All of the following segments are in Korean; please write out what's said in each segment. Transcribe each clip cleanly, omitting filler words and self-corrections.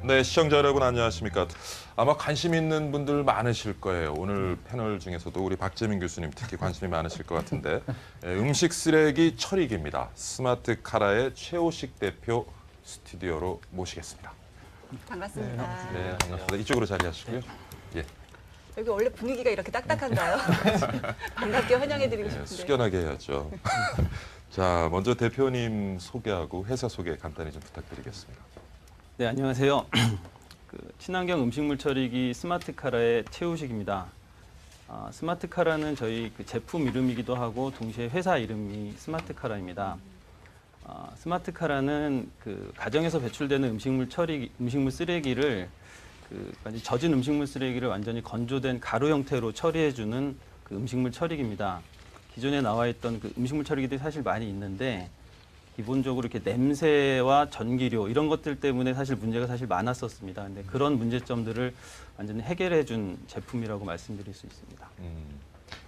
네, 시청자 여러분 안녕하십니까. 아마 관심 있는 분들 많으실 거예요. 오늘 패널 중에서도 우리 박재민 교수님 특히 관심이 많으실 것 같은데 음식 쓰레기 처리기입니다. 스마트 카라의 최호식 대표 스튜디오로 모시겠습니다. 반갑습니다. 네, 반갑습니다. 이쪽으로 자리하시고요. 예. 여기 원래 분위기가 이렇게 딱딱한가요? 반갑게 환영해드리고 싶은데. 숙연하게 해야죠. 자, 먼저 대표님 소개하고 회사 소개 간단히 좀 부탁드리겠습니다. 네, 안녕하세요. 친환경 음식물 처리기 스마트 카라의 최우식입니다. 스마트 카라는 저희 제품 이름이기도 하고 동시에 회사 이름이 스마트 카라입니다. 스마트 카라는 가정에서 배출되는 음식물 쓰레기를 완전히 젖은 음식물 쓰레기를 완전히 건조된 가루 형태로 처리해주는 음식물 처리기입니다. 기존에 나와 있던 음식물 처리기들이 사실 많이 있는데 기본적으로 이렇게 냄새와 전기료 이런 것들 때문에 사실 문제가 사실 많았었습니다. 근데 그런 문제점들을 완전히 해결해준 제품이라고 말씀드릴 수 있습니다.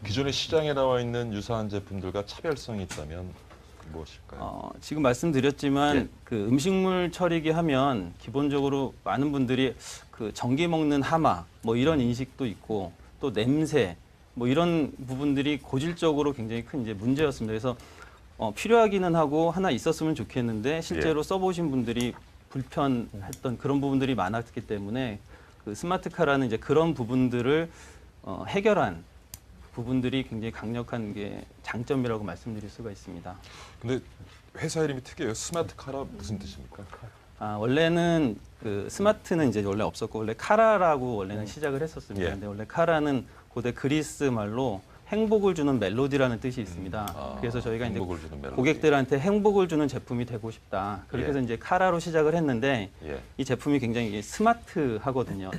기존에 시장에 나와 있는 유사한 제품들과 차별성이 있다면 무엇일까요? 지금 말씀드렸지만 음식물 처리기 하면 기본적으로 많은 분들이 전기 먹는 하마 뭐 이런 인식도 있고 또 냄새 뭐 이런 부분들이 고질적으로 굉장히 큰 이제 문제였습니다. 그래서 필요하기는 하고 하나 있었으면 좋겠는데 실제로 써보신 분들이 불편했던 그런 부분들이 많았기 때문에 스마트 카라는 이제 그런 부분들을 해결한 부분들이 굉장히 강력한 게 장점이라고 말씀드릴 수가 있습니다. 근데 회사 이름이 특이해요. 스마트 카라 무슨 뜻입니까? 원래는 스마트는 이제 원래 없었고 원래 카라라고 원래는 시작을 했었습니다. 예. 근데 원래 카라는 고대 그리스 말로 행복을 주는 멜로디라는 뜻이 있습니다. 그래서 저희가 이제 고객들한테 행복을 주는 제품이 되고 싶다. 그렇게 해서 이제 카라로 시작을 했는데 이 제품이 굉장히 스마트하거든요.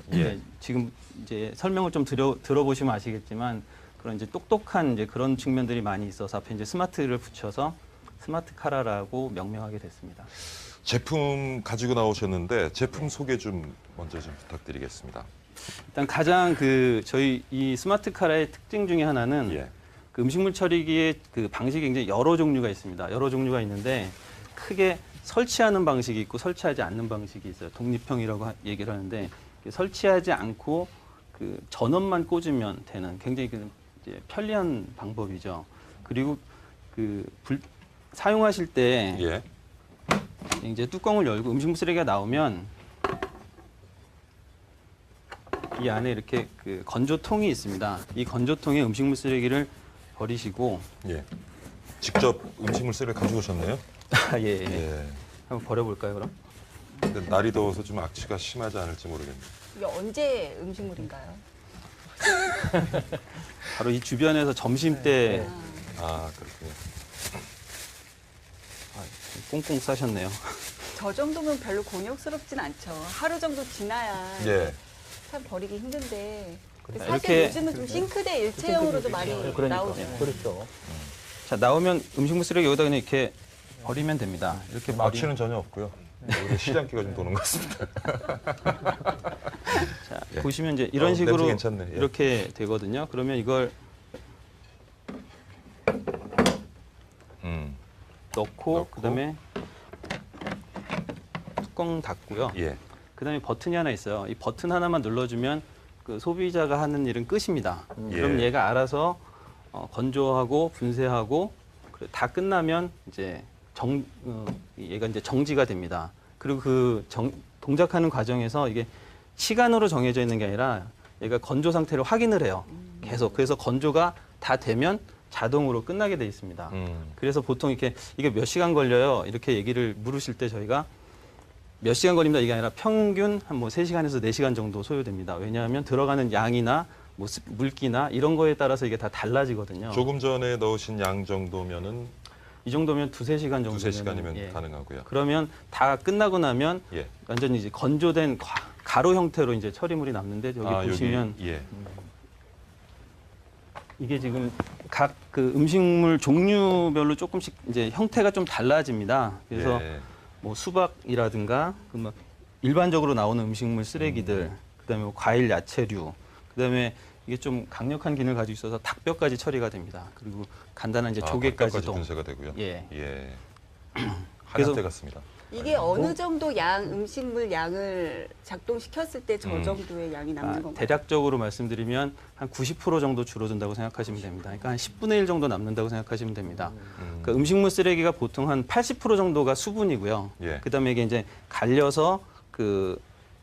지금 이제 설명을 좀 들어보시면 아시겠지만 그런 이제 똑똑한 이제 그런 측면들이 많이 있어서 앞에 이제 스마트를 붙여서 스마트 카라라고 명명하게 됐습니다. 제품 가지고 나오셨는데 제품 소개 좀 먼저 좀 부탁드리겠습니다. 일단 가장 저희 이 스마트 카라의 특징 중에 하나는 음식물 처리기의 방식이 굉장히 여러 종류가 있습니다. 여러 종류가 있는데 크게 설치하는 방식이 있고 설치하지 않는 방식이 있어요. 독립형이라고 얘기를 하는데 설치하지 않고 전원만 꽂으면 되는 굉장히 이제 편리한 방법이죠. 그리고 사용하실 때 이제 뚜껑을 열고 음식물 쓰레기가 나오면 이 안에 이렇게 건조통이 있습니다. 이 건조통에 음식물 쓰레기를 버리시고 직접 음식물 쓰레기 가져오셨네요? 예. 한번 버려볼까요, 그럼? 근데 날이 더워서 좀 악취가 심하지 않을지 모르겠네요. 이게 언제 음식물인가요? 바로 이 주변에서 점심 때 그렇군요. 꽁꽁 싸셨네요. 저 정도면 별로 곤욕스럽진 않죠. 하루 정도 지나야 참 버리기 힘든데. 근데 사실 요즘은 좀 싱크대 일체형으로도 많이 나오죠. 그렇죠. 자, 나오면 음식물 쓰레기 여기다 그냥 이렇게 버리면 됩니다. 이렇게 악취는 전혀 없고요. 오히려 시장기가 좀 도는 것 같습니다. 자, 보시면 이제 이런 식으로 괜찮네. 이렇게 되거든요. 그러면 이걸 넣고 그다음에 뚜껑 닫고요. 그다음에 버튼이 하나 있어요. 이 버튼 하나만 눌러주면 소비자가 하는 일은 끝입니다. 그럼 얘가 알아서 건조하고 분쇄하고 다 끝나면 이제 얘가 이제 정지가 됩니다. 그리고 동작하는 과정에서 이게 시간으로 정해져 있는 게 아니라 얘가 건조 상태를 확인을 해요. 계속. 그래서 건조가 다 되면 자동으로 끝나게 돼 있습니다. 그래서 보통 이게 몇 시간 걸려요? 이렇게 얘기를 물으실 때 저희가 몇 시간 걸립니다. 이게 아니라 평균 한 3시간에서 4시간 정도 소요됩니다. 왜냐하면 들어가는 양이나 물기나 이런 거에 따라서 이게 다 달라지거든요. 조금 전에 넣으신 양 정도면은 이 정도면 2-3시간 정도. 2-3시간이면 가능하고요. 그러면 다 끝나고 나면 완전히 이제 건조된 가루 형태로 이제 처리물이 남는데 여기 보시면 이게 지금 각 음식물 종류별로 조금씩 이제 형태가 좀 달라집니다. 그래서 뭐 수박이라든가 일반적으로 나오는 음식물 쓰레기들, 그다음에 뭐 과일, 야채류, 그다음에 이게 좀 강력한 기능을 가지고 있어서 닭뼈까지 처리가 됩니다. 그리고 간단한 이제 조개까지도 분쇄가 되고요. 예. 하얀 때 같습니다. 이게 어느 정도 음식물 양을 작동시켰을 때 저 정도의 양이 남는 건가요? 대략적으로 말씀드리면 한 90% 정도 줄어든다고 생각하시면 됩니다. 그러니까 한 10분의 1 정도 남는다고 생각하시면 됩니다. 그러니까 음식물 쓰레기가 보통 한 80% 정도가 수분이고요. 예. 그다음에 이게 이제 갈려서 그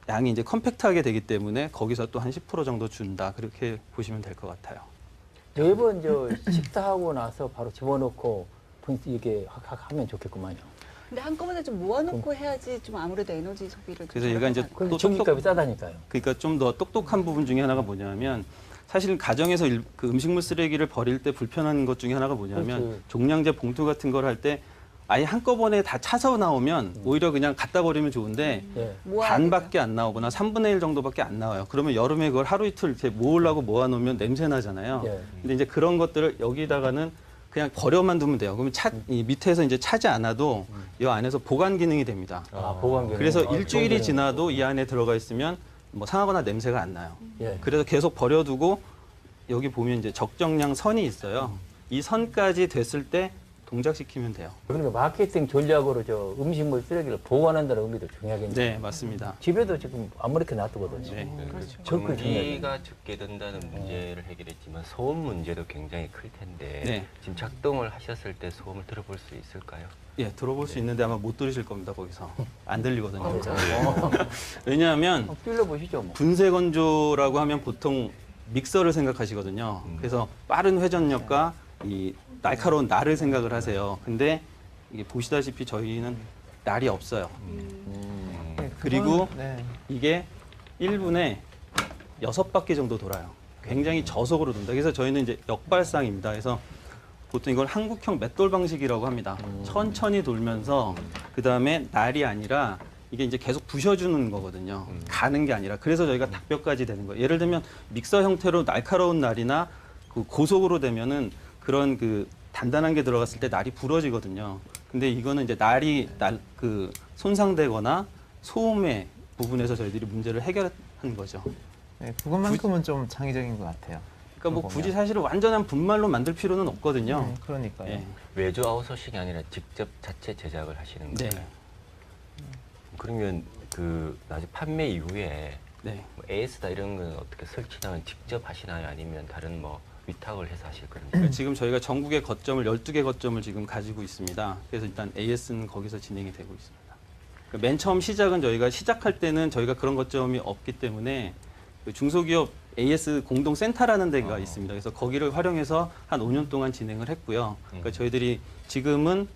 양이 이제 컴팩트하게 되기 때문에 거기서 또 한 10% 정도 준다. 그렇게 보시면 될 것 같아요. 매번 식사하고 나서 바로 집어넣고 이게 하면 좋겠구만요. 근데 한꺼번에 좀 모아놓고 해야지 좀 아무래도 에너지 소비를 좀 그래서 얘가 이제 절감하는 근데 또 전기값이 싸다니까요. 그러니까 좀 더 똑똑한 부분 중에 하나가 뭐냐면 사실 가정에서 그 음식물 쓰레기를 버릴 때 불편한 것 중에 하나가 뭐냐면 그렇지. 종량제 봉투 같은 걸 할 때 아예 한꺼번에 다 차서 나오면 오히려 그냥 갖다 버리면 좋은데 예. 모아야 반밖에 안 나오거나 3분의 1 정도밖에 안 나와요. 그러면 여름에 그걸 하루 이틀 이렇게 모으려고 모아놓으면 냄새 나잖아요. 예. 근데 이제 그런 것들을 여기다가는 그냥 버려만 두면 돼요. 그러면 이 밑에서 이제 차지 않아도 이 안에서 보관 기능이 됩니다. 보관 기능. 그래서 좋은 일주일이 기능. 지나도 이 안에 들어가 있으면 뭐 상하거나 냄새가 안 나요. 예. 그래서 계속 버려두고 여기 보면 이제 적정량 선이 있어요. 이 선까지 됐을 때 동작시키면 돼요. 그러니까 마케팅 전략으로 음식물 쓰레기를 보관한다는 의미도 중요하겠네요. 네, 맞습니다. 집에도 지금 아무렇게 놔두거든요. 네. 그렇죠. 접근 전기가 적게 든다는 문제를 해결했지만 소음 문제도 굉장히 클 텐데 네. 지금 작동을 하셨을 때 소음을 들어볼 수 있을까요? 예, 들어볼 수 있는데 아마 못 들으실 겁니다, 거기서. 안 들리거든요. 어, 왜냐하면 빌려보시죠, 뭐. 분쇄 건조라고 하면 보통 믹서를 생각하시거든요. 그래서 빠른 회전력과 이 날카로운 날을 생각을 하세요. 근데 이게 보시다시피 저희는 날이 없어요. 그리고 이게 1분에 6바퀴 정도 돌아요. 굉장히 저속으로 돈다. 그래서 저희는 이제 역발상입니다. 그래서 보통 이걸 한국형 맷돌 방식이라고 합니다. 천천히 돌면서 그 다음에 날이 아니라 이게 이제 계속 부셔주는 거거든요. 가는 게 아니라. 그래서 저희가 닭뼈까지 되는 거예요. 예를 들면 믹서 형태로 날카로운 날이나 그 고속으로 되면은 그런 그 단단한 게 들어갔을 때 날이 부러지거든요. 근데 이거는 이제 날이 그 손상되거나 소음의 부분에서 저희들이 문제를 해결한 거죠. 네, 그것만큼은 좀 창의적인 것 같아요. 그러니까 뭐 보면. 굳이 사실은 완전한 분말로 만들 필요는 없거든요. 그러니까요. 예. 외주 아웃소싱이 아니라 직접 자체 제작을 하시는 네. 거예요? 그러면 그 나중에 판매 이후에 네. 뭐 AS다 이런 건 어떻게 설치당은 직접 하시나요? 아니면 다른 뭐 위탁을 해서 하실 건지? 그러니까 지금 저희가 전국의 거점을 12개 거점을 지금 가지고 있습니다. 그래서 일단 AS는 거기서 진행이 되고 있습니다. 그러니까 맨 처음 시작은 저희가 시작할 때는 저희가 그런 거점이 없기 때문에 그 중소기업 AS 공동센터라는 데가 있습니다. 그래서 거기를 활용해서 한 5년 동안 진행을 했고요. 그러니까 저희들이 지금은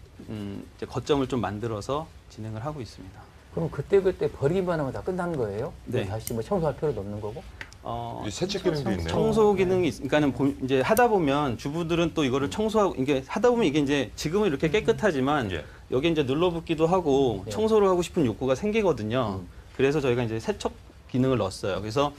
이제 거점을 좀 만들어서 진행을 하고 있습니다. 그럼 그때 버리기만 하면 다 끝나는 거예요? 네. 다시 뭐 청소할 필요도 없는 거고? 이 세척 기능도 있네요. 청소 기능이 그러니까는 이제 하다 보면 주부들은 또 이거를 청소하고 이게 하다 보면 이게 이제 지금은 이렇게 깨끗하지만 예. 여기 이제 눌러붙기도 하고 예. 청소를 하고 싶은 욕구가 생기거든요. 그래서 저희가 이제 세척 기능을 넣었어요. 그래서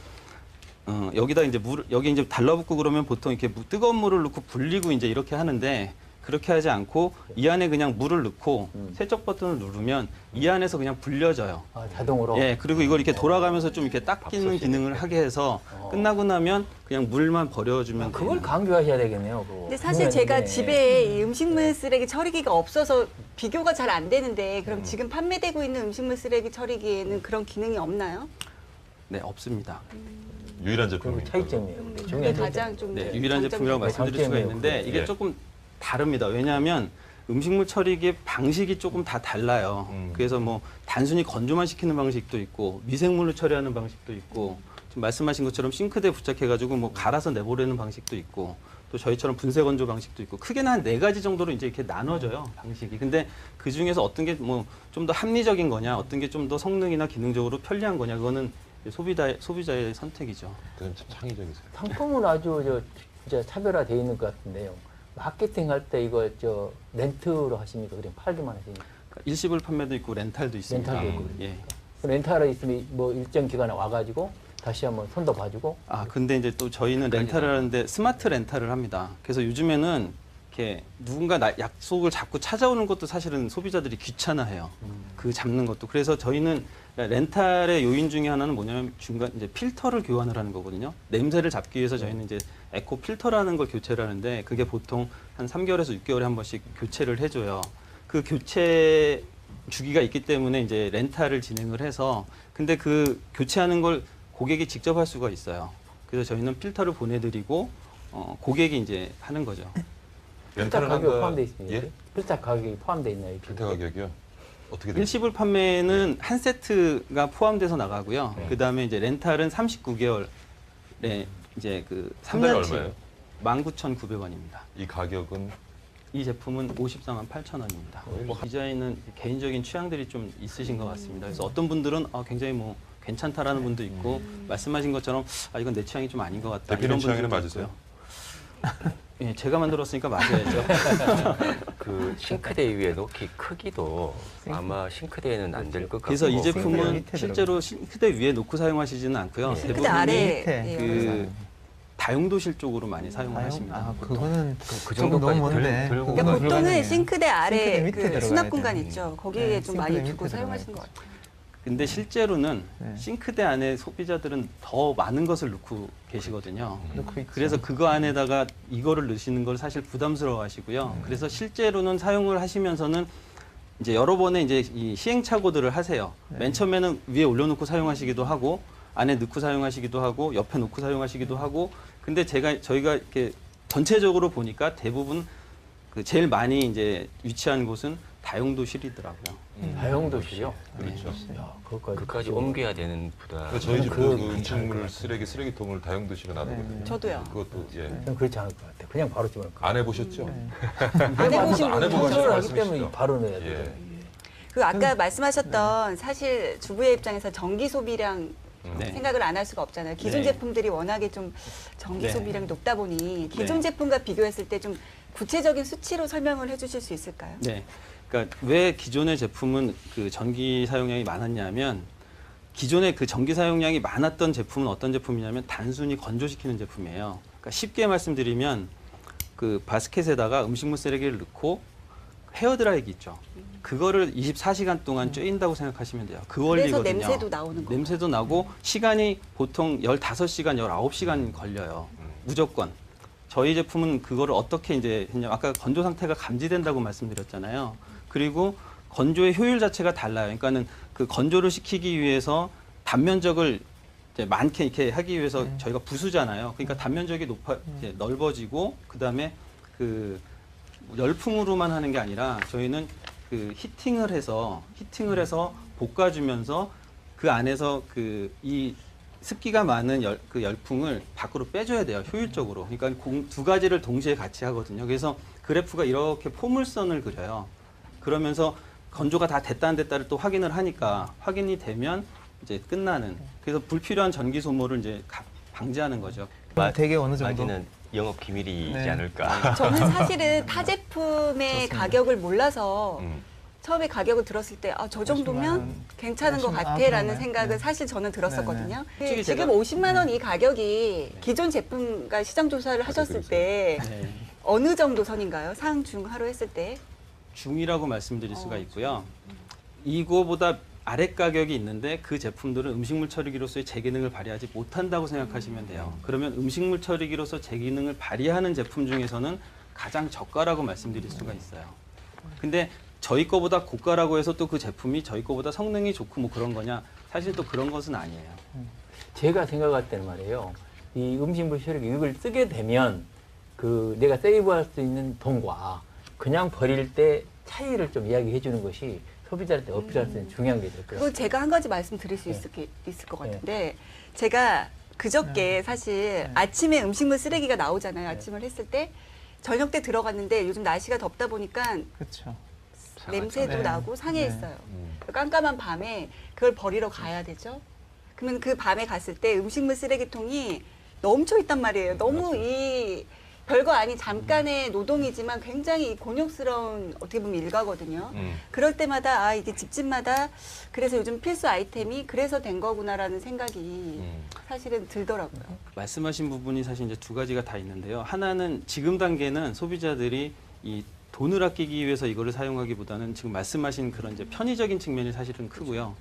여기다 이제 여기 이제 달라붙고 그러면 보통 이렇게 뜨거운 물을 넣고 불리고 이제 이렇게 하는데 그렇게 하지 않고 이 안에 그냥 물을 넣고 세척 버튼을 누르면 이 안에서 그냥 불려져요. 아, 자동으로? 예, 그리고 이걸 이렇게 돌아가면서 좀 이렇게 닦이는 기능을 하게 해서 끝나고 나면 그냥 물만 버려주면 그걸 돼요. 강조하셔야 되겠네요. 그거. 근데 사실 제가 중요하겠네. 집에 이 음식물 쓰레기 처리기가 없어서 비교가 잘 안 되는데 그럼 지금 판매되고 있는 음식물 쓰레기 처리기에는 그런 기능이 없나요? 네, 없습니다. 유일한 그게 제품입니다. 차이점이에요. 그게 중요한 가장 좀 네, 유일한 제품이라고 말씀드릴 수가 장점이에요. 있는데 이게 예. 조금 다릅니다. 왜냐하면 음식물 처리기의 방식이 조금 다 달라요. 그래서 뭐 단순히 건조만 시키는 방식도 있고 미생물을 처리하는 방식도 있고 지금 말씀하신 것처럼 싱크대에 부착해가지고 뭐 갈아서 내보내는 방식도 있고 또 저희처럼 분쇄 건조 방식도 있고 크게는 한 4가지 정도로 이제 이렇게 나눠져요, 방식이. 근데 그 중에서 어떤 게 뭐 좀 더 합리적인 거냐, 어떤 게 좀 더 성능이나 기능적으로 편리한 거냐, 그거는 소비자의 선택이죠. 좀 창의적이세요. 상품은 아주 진짜 차별화되어 있는 것 같은데요. 마케팅 할 때 이거 렌트로 하십니까? 그냥 팔기만 하십니까? 그러니까 일시불 판매도 있고 렌탈도 있습니다. 렌탈도 있고 예. 렌탈에 있으면 뭐 일정 기간에 와가지고 다시 한번 손도 봐주고. 아, 근데 이제 또 저희는 렌탈을 하는데 스마트 렌탈을 합니다. 그래서 요즘에는 이렇게 누군가 약속을 잡고 찾아오는 것도 사실은 소비자들이 귀찮아해요. 그 잡는 것도. 그래서 저희는 렌탈의 요인 중에 하나는 뭐냐면 중간 이제 필터를 교환을 하는 거거든요. 냄새를 잡기 위해서 저희는 이제 에코 필터라는 걸 교체를 하는데 그게 보통 한 3개월에서 6개월에 한 번씩 교체를 해줘요. 그 교체 주기가 있기 때문에 이제 렌탈을 진행을 해서 근데 그 교체하는 걸 고객이 직접 할 수가 있어요. 그래서 저희는 필터를 보내드리고 고객이 이제 하는 거죠. 필터 렌탈을 가격이 한다. 포함되어 있습니다. 예? 필터 가격이 포함되어 있나요? 필터 가격이요? 어떻게 됩니까? 일시불 판매는 한 세트가 포함돼서 나가고요. 네. 그다음에 이제 렌탈은 39개월에 이제 그 한 달에 3년치 얼마예요? 19,900원입니다. 이 가격은 이 제품은 54만 8,000원입니다. 디자인은 개인적인 취향들이 좀 있으신 것 같습니다. 그래서 어떤 분들은 굉장히 뭐 괜찮다라는 분도 있고 말씀하신 것처럼 이건 내 취향이 좀 아닌 것 같다. 대표님 이런 취향에는 분들도 맞으세요? 있고요. 예, 제가 만들었으니까 맞아야죠. 그 싱크대 위에 놓기 크기도 아마 싱크대에는 안 될 것 같고. 그래서 이 싱크대 제품은 밑에 실제로 싱크대 위에 놓고 사용하시지는 않고요. 근데 대부분이 아래 밑에 그 다용도실 쪽으로 많이 사용을 하십니다. 아, 그거는 그 조금 너무 정도까지 먼데. 들고 그거는 그러니까 보통은 불가능해요. 싱크대 싱크대 아래 밑에 그 들어가야 수납 돼요. 공간 있죠. 거기에 네, 좀 많이 싱크대 두고 밑에 사용하시는 것 같아요. 근데 실제로는 네. 싱크대 안에 소비자들은 더 많은 것을 넣고 계시거든요. 넣고 있죠. 그래서 그거 안에다가 이거를 넣으시는 걸 사실 부담스러워 하시고요. 그래서 실제로는 사용을 하시면서는 이제 여러 번의 이제 이 시행착오들을 하세요. 맨 처음에는 위에 올려놓고 사용하시기도 하고 안에 넣고 사용하시기도 하고 옆에 놓고 사용하시기도 하고 근데 저희가 이렇게 전체적으로 보니까 대부분 그 제일 많이 이제 위치한 곳은 다용도실이더라고요. 다용도실이요? 그렇죠. 야, 그것까지 그까지 옮겨야 되는 부담. 그러니까 저희 집도 그 그 괜찮을 음식물 것 쓰레기통을 다용도실에 놔두거든요. 저도요. 그것도 예. 저는 그렇지 않을 것 같아요. 그냥 바로 집어넣을 것 안 해보셨죠? 안 해보신 안 분은 해보고 컨트롤 하기 말씀이시죠? 때문에 바로 넣어야 돼요. 예. 그 아까 말씀하셨던 사실 주부의 입장에서 전기 소비량 네. 생각을 안 할 수가 없잖아요. 기존 네. 제품들이 워낙에 좀 전기 네. 소비량이 높다 보니 기존 네. 제품과 비교했을 때 좀 구체적인 수치로 설명을 해주실 수 있을까요? 네. 그러니까 왜 기존의 제품은 그 전기 사용량이 많았냐면 기존에 그 전기 사용량이 많았던 제품은 어떤 제품이냐면 단순히 건조시키는 제품이에요. 그러니까 쉽게 말씀드리면 그 바스켓에다가 음식물 쓰레기를 넣고 헤어드라이기 있죠. 그거를 24시간 동안 쬐인다고 생각하시면 돼요. 그 그래서 원리거든요. 냄새도 나오는 거예요. 냄새도 나고 시간이 보통 15시간, 19시간 걸려요. 무조건. 저희 제품은 그거를 어떻게 이제 했냐 아까 건조 상태가 감지된다고 말씀드렸잖아요. 그리고 건조의 효율 자체가 달라요. 그러니까는 그 건조를 시키기 위해서 단면적을 이제 많게 이렇게 하기 위해서 저희가 부수잖아요. 그러니까 단면적이 이제 넓어지고 그다음에 그 열풍으로만 하는 게 아니라 저희는 그 히팅을 해서 볶아주면서 그 안에서 그 이 습기가 많은 그 열풍을 밖으로 빼줘야 돼요. 효율적으로. 그러니까 두 가지를 동시에 같이 하거든요. 그래서 그래프가 이렇게 포물선을 그려요. 그러면서 건조가 다 됐다 안 됐다를 또 확인을 하니까 확인이 되면 이제 끝나는. 그래서 불필요한 전기 소모를 이제 방지하는 거죠. 되게 어느 정도 마진은 영업 기밀이지 네. 않을까. 저는 사실은 타 제품의 가격을 몰라서 처음에 가격을 들었을 때 저 정도면 괜찮은 것 같아라는 그러나요? 생각을 네. 사실 저는 들었었거든요. 솔직히 지금 제가- 50만 원 이 가격이 기존 제품과 시장 조사를 하셨을 때 네. 어느 정도 선인가요? 상, 중, 하로 했을 때? 중이라고 말씀드릴 수가 있고요. 이거보다 아래 가격이 있는데 그 제품들은 음식물 처리기로서의 제 기능을 발휘하지 못한다고 생각하시면 돼요. 그러면 음식물 처리기로서 제 기능을 발휘하는 제품 중에서는 가장 저가라고 말씀드릴 수가 있어요. 근데 저희 거보다 고가라고 해서 또 그 제품이 저희 거보다 성능이 좋고 뭐 그런 거냐? 사실 또 그런 것은 아니에요. 제가 생각할 때는 말이에요. 이 음식물 처리기 이걸 쓰게 되면 그 내가 세이브할 수 있는 돈과 그냥 버릴 때 차이를 좀 이야기해 주는 것이 소비자한테 어필할 수 있는 중요한 게 될 것 같아요. 그건 제가 한 가지 말씀드릴 수 있을 것 같은데 제가 그저께 사실 아침에 음식물 쓰레기가 나오잖아요. 아침을 했을 때 저녁 때 들어갔는데 요즘 날씨가 덥다 보니까 그렇죠. 냄새도 네. 나고 상해 네. 있어요. 깜깜한 밤에 그걸 버리러 가야 되죠. 그러면 그 밤에 갔을 때 음식물 쓰레기통이 넘쳐 있단 말이에요. 너무 이 별거 아닌 잠깐의 노동이지만 굉장히 곤욕스러운 어떻게 보면 일가거든요. 그럴 때마다 이게 집집마다 그래서 요즘 필수 아이템이 그래서 된 거구나라는 생각이 사실은 들더라고요. 말씀하신 부분이 사실 이제 두 가지가 다 있는데요. 하나는 지금 단계는 소비자들이 이 돈을 아끼기 위해서 이거를 사용하기보다는 지금 말씀하신 그런 이제 편의적인 측면이 사실은 크고요.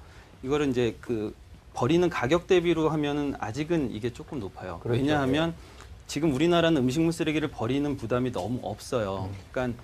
이거를 이제 그 버리는 가격 대비로 하면은 아직은 이게 조금 높아요. 그렇죠. 왜냐하면 지금 우리나라는 음식물 쓰레기를 버리는 부담이 너무 없어요. 그러니까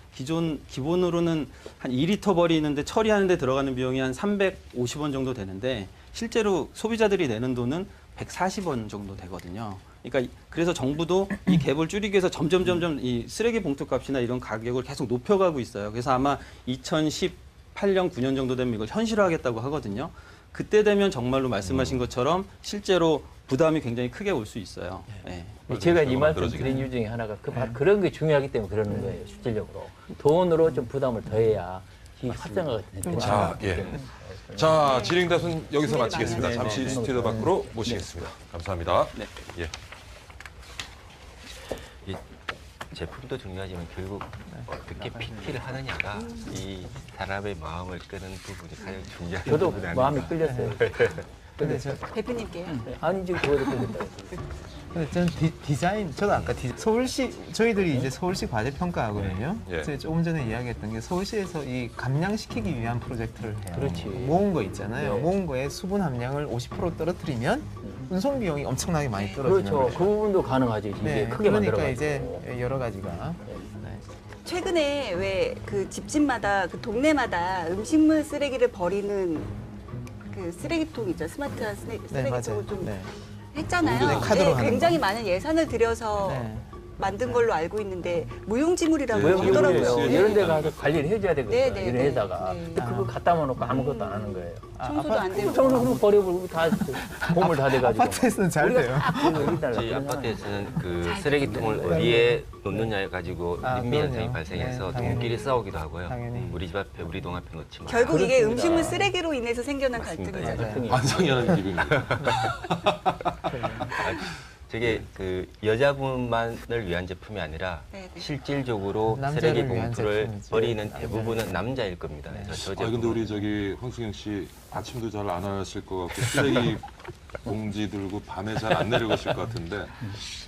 기본으로는 한 2리터 버리는데 처리하는데 들어가는 비용이 한 350원 정도 되는데 실제로 소비자들이 내는 돈은 140원 정도 되거든요. 그러니까 그래서 정부도 이 갭을 줄이기 위해서 점점 이 쓰레기 봉투 값이나 이런 가격을 계속 높여가고 있어요. 그래서 아마 2018년, 9년 정도 되면 이걸 현실화하겠다고 하거든요. 그때 되면 정말로 말씀하신 것처럼 실제로 부담이 굉장히 크게 올 수 있어요. 네. 제가 이 말씀 만들어지겠네. 드린 이유 중에 하나가 그런 게 중요하기 때문에 그러는 거예요. 실질적으로 돈으로 좀 부담을 더해야 이 활성화가 되는 자, 예. 자, 진행대선 여기서 마치겠습니다. 잠시 스튜디오 밖으로 모시겠습니다. 감사합니다. 네. 예. 이 제품도 중요하지만 결국 어떻게 PT를 하느냐가 이 사람의 마음을 끄는 부분이 가장 중요한 저도 부분이 마음이 아닌가. 끌렸어요. 근데 대표님께요. 아니 지금 그거를 끌렸다. 근데 저는 디자인, 저도 아까 서울시, 저희들이 이제 서울시 과제 평가하거든요. 예. 제가 조금 전에 이야기했던 게 서울시에서 이 감량시키기 위한 프로젝트를 해요. 그렇지. 모은 거 있잖아요. 네. 모은 거에 수분 함량을 50% 떨어뜨리면 운송 비용이 엄청나게 많이 떨어지는 그렇죠. 거죠. 그 부분도 가능하죠. 이게 네, 크게 그러니까 만들어가지고. 이제 여러 가지가. 네. 최근에 왜 그 집집마다 그 동네마다 음식물 쓰레기를 버리는 그 쓰레기통 있죠. 스마트한 네, 쓰레기통을 맞아요. 좀 네. 했잖아요. 네, 카드로 하는 굉장히 거. 많은 예산을 들여서 네. 만든 걸로 알고 있는데 무용지물이라고 네, 하더라고요. 무용지물이에요. 이런 데 가서 관리를 해줘야 되거든요. 네, 네, 이런 네. 데다가. 네. 근데 그거 갖다 놓고 아무것도 안 하는 거예요. 청소도 안 되고. 청소 그럼 버려버리고 다 보물 다 돼가지고. 아파트에서는 잘 우리가 돼요. 딱 그거 해달라고 저희 그러면 아파트에서는 그 쓰레기통을 어디에 놓느냐에 가지고 아, 민미 현상이 그럼요. 발생해서 네, 당연히. 동끼리 싸우기도 하고요. 당연히. 우리 집 앞에, 우리 동 앞에 놓지 마. 결국 이게 그렇습니다. 음식물 쓰레기로 인해서 생겨난 맞습니다. 갈등이잖아요. 갈등이. 완성이라는 기분입니다. 저게 그 여자분만을 위한 제품이 아니라 네, 네. 실질적으로 남자를 쓰레기 위한 봉투를 제품이지. 버리는 대부분은 남자일 겁니다. 네. 그래서 저 아 근데 제품은 우리 저기 황수경 씨 아침도 잘 안 하실 것 같고 쓰레기 봉지 들고 밤에 잘 안 내려가실 것 같은데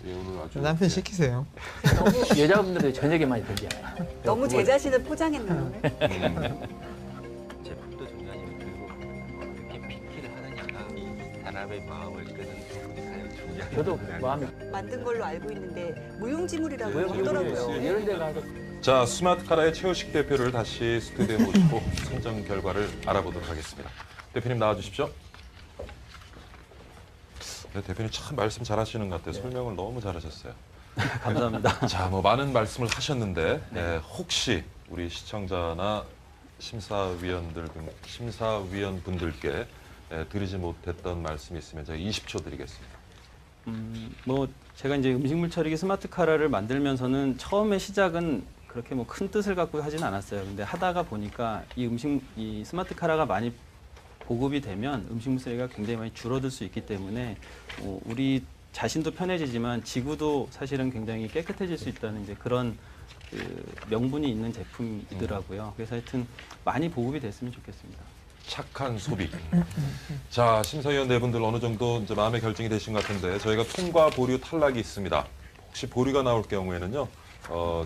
예, 오늘 아주 남편 예. 시키세요. 여자분들도 저녁에 많이 들잖아요. 너무 제 자신을 포장했나 보네. 제품도 중요하지만 결국 어떻게 PT를 하느냐가 이 사람의 마음을 끄는 부분이 가장 중요한 저도 부분이 아닌가. 마음이 만든 걸로 알고 있는데 무용지물이라고 네, 하더라고요. 이런 데 가서 자, 스마트 카라의 최우식 대표를 다시 스튜디오에 모시고 선정 결과를 알아보도록 하겠습니다. 대표님 나와주십시오. 네, 대표님 참 말씀 잘하시는 것 같아요. 설명을 너무 잘하셨어요. 감사합니다. 자, 뭐 많은 말씀을 하셨는데 혹시 우리 시청자나 심사위원 분들께 드리지 못했던 말씀이 있으면 제가 20초 드리겠습니다. 뭐 제가 이제 음식물 처리기 스마트 카라를 만들면서는 처음에 시작은 그렇게 뭐 큰 뜻을 갖고 하진 않았어요. 근데 하다가 보니까 이 스마트 카라가 많이 보급이 되면 음식물 쓰레기가 굉장히 많이 줄어들 수 있기 때문에 우리 자신도 편해지지만 지구도 사실은 굉장히 깨끗해질 수 있다는 이제 그런 그 명분이 있는 제품이더라고요. 그래서 하여튼 많이 보급이 됐으면 좋겠습니다. 착한 소비. 자, 심사위원 네 분들 어느 정도 이제 마음의 결정이 되신 것 같은데 저희가 통과, 보류, 탈락이 있습니다. 혹시 보류가 나올 경우에는요,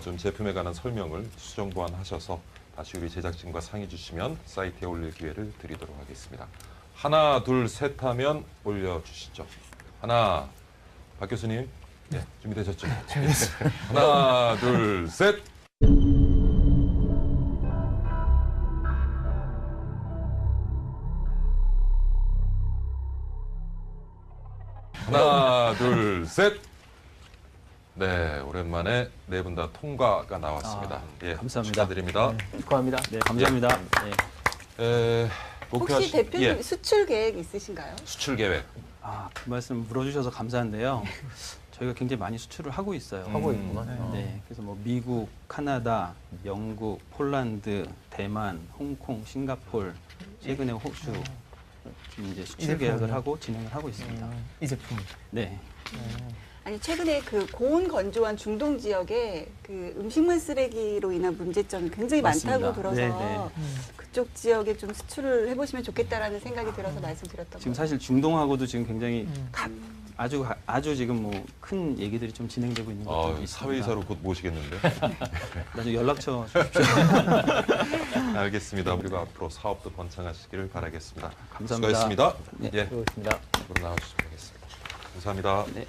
좀 제품에 관한 설명을 수정 보완하셔서 다시 우리 제작진과 상의 주시면 사이트에 올릴 기회를 드리도록 하겠습니다. 하나, 둘, 셋 하면 올려주시죠. 하나, 박 교수님, 네, 준비되셨죠? 준비됐어요. 하나, 둘, 셋. 하나, 둘, 셋. 네, 오랜만에 네 분 다 통과가 나왔습니다. 예, 감사합니다. 축하드립니다. 축하합니다. 네, 감사합니다. 네. 혹시 대표님 수출 계획 있으신가요? 수출 계획. 그 말씀 물어주셔서 감사한데요. 저희가 굉장히 많이 수출을 하고 있어요. 하고 있구만. 네, 그래서 뭐 미국, 카나다, 영국, 폴란드, 대만, 홍콩, 싱가폴, 최근에 호주 지금 이제 수출 제품은요? 계약을 하고 진행을 하고 있습니다. 이 제품. 네, 아니 최근에 그 고온 건조한 중동 지역에 그 음식물 쓰레기로 인한 문제점이 굉장히 맞습니다. 많다고 들어서 네, 네. 그쪽 지역에 좀 수출을 해보시면 좋겠다라는 생각이 들어서 말씀드렸던 지금 거예요. 사실 중동하고도 지금 굉장히 아주 지금 뭐 큰 얘기들이 좀 진행되고 있는 것도 있습니다. 사회이사로 곧 모시겠는데. 나중에 연락처 주십시오. 알겠습니다. 그리고 앞으로 사업도 번창하시기를 바라겠습니다. 감사합니다. 수고하셨습니다. 네. 예, 수고하셨습니다. 앞으로 나와주시면 되겠습니다. 감사합니다. 네.